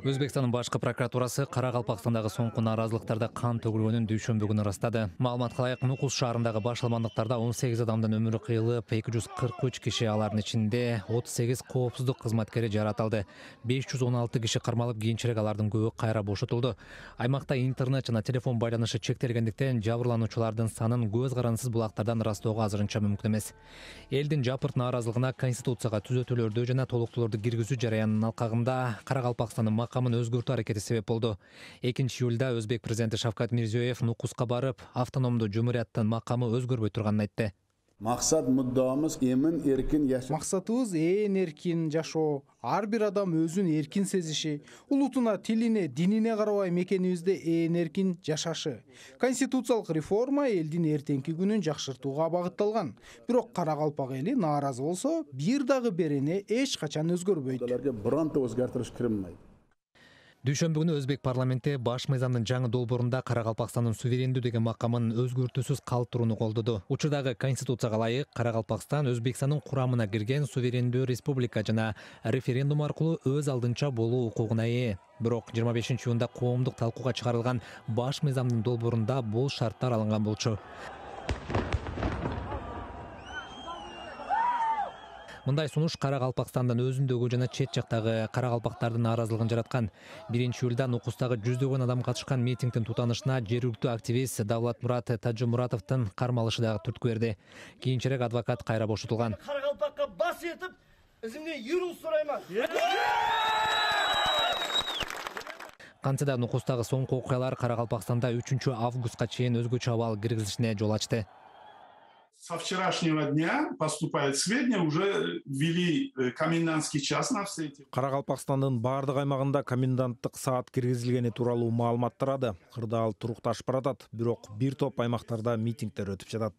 Өзбекстанның башкы прокуратурасы Каракалпакстандагы соңку нааразылыктарда кан төгүлгөнүн дүйшөмбү күнү ырастады. Маалыматка ылайык, Нукус шаарындагы башаламандыктарда 18 адамдын өмүрү кыйылып, 243 киши, алардын ичинде 38 коопсуздук кызматкери жаратылды. 516 киши кармалып, кийинчерээк алардын көбү кайра бошотулду. Аймакта интернет жана телефон байланышы чектелгендиктен жабырлануучулардын санын көз карандысыз булактардан ырастоого азырынча мүмкүн эмес. Элдин жапырт нааразылыгына Конституцияга түзөтүүлөрдү жана толуктоолорду киргизүү жараянынын алкагында Каракалпакстандын макамын өзгөртүү аракети себеп болду. 2-июлда Өзбек президенти Шавкат Мирзиёев Нукуска барып, автономдуу жумурияттын макамы өзгөрбөй турганын айтты. Максат муддамыз эмин эркин жашоо. Максатыбыз эркин жашоо. Ар бир адам өзүн эркин сезиши, улутуна, тилине, динине карабай мекенибизде эркин жашашы. Конституциялык реформа элдин эртеңки күнүн жакшыртууга багытталган. Бирок Каракалпак эли нааразы болсо, бир дагы берене эч качан өзгөрбөйт. Бирантта өзгөртүш кирилмейт. Дүйшөмбү күнү Өзбек парламенти баш мыйзамдын жаңы долбоорунда Каракалпакстандын суверендүү деген макамын өзгөртүүсүз калтырууну колдоду. Учурдагы Конституцияга ылайык Каракалпакстан Өзбекстандын курамына кирген суверендүү республика жана референдум аркылуу өз алдынча болуу укугуна ээ. Бирок 25-июнда коомдук талкууга чыгарылган баш мыйзамдын долбоорунда бул шарттар алынган болчу. Мындай сунуш Каракалпакстандын өзүндөгү жана чет жактагы каракалпактардын нааразылыгын жараткан. 1-июлда Нукустагы жүздөгөн адам катышкан митингдин тутанышына жергиликтүү активист Давлатмурат Тажымуратовдун кармалышы дагы түрткү берди. Кийинчерээк адвокат кайра бошотулган. Каракалпакка бас этип, изимден юруу сурайман. Кантсе да Нукустагы соңку окуялар Каракалпакстанда 3-августка чейин өзгөчө абал киргизилишине жол ачты. Со вчерашнего дня поступают сведения, уже ввели комендантский час на все эти. Каракалпакстандын бардык аймагында коменданттык саат киргизилгени тууралуу маалымат тарады. Кырдаал турукташып баратат, бирок бир топ аймактарда митингдер өтүп жатат.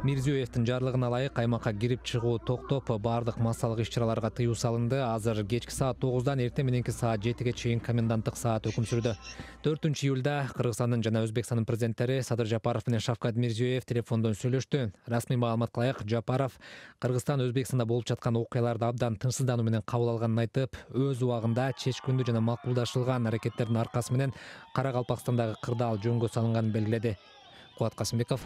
Мирзиёевдин жарлыгына ылайык аймакка кирип чыгуу токтоп, бардык массалык иш-чараларга тыюу салынды. Азыр кечки саат 9-дан эртең мененки саат 7-ге чейин коменданттык саат өкүм сүрдү. 4-июлда Кыргызстандын жана Өзбекстандын президенттери Садыр Жапаров менен Шавкат Мирзиёев телефондон сүйлөштү. Расмий маалыматка ылайык, Жапаров Кыргызстан Өзбекстанда болуп жаткан окуяларды абдан тынчсыздануу менен кабыл алганын айтып, өз убагында чечкиндүү жана макулдашылган аракеттердин аркасы менен Каракалпакстандагы кырдаал жөнгө салынганын белгиледи. Кубат Касымбеков.